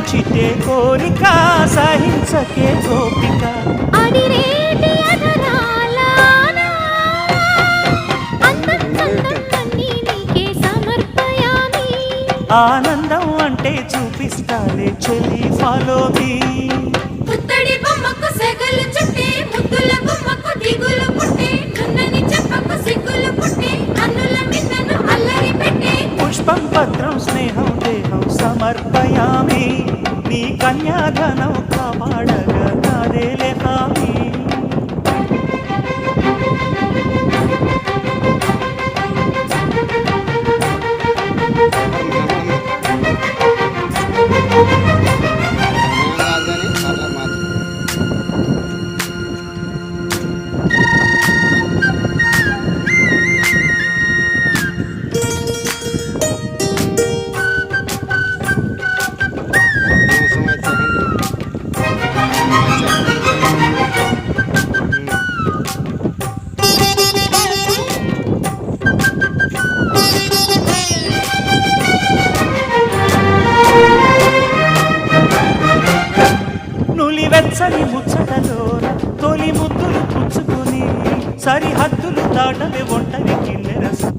చిటే కోరిక సహించకే గోపిక అడిరేటి అధరాలానా అందం చందం అన్నీ నీకే సమర్పయామి ఆనందం అంటే చూపిస్తాలే చెలి ఫాలో మీ పుత్తడి బొమ్మకు సెగలు చుట్టే ముద్దుల బొమ్మకు దిగులు పుట్టే నున్నని చెప్పకు సిగ్గులు పుట్టే కన్నుల మిన్నను అల్లరి పెట్టే పుష్పం పత్రం స్నేహం దేహం సమర్పయామి నీ కన్యాధనం కాపాడగా నాదేలే హామీ వెచ్చని ముచ్చటలోన తొలి ముద్దులు పుచ్చుకొని సరిహద్దులు దాటవే ఒంటరి కిన్నెరసం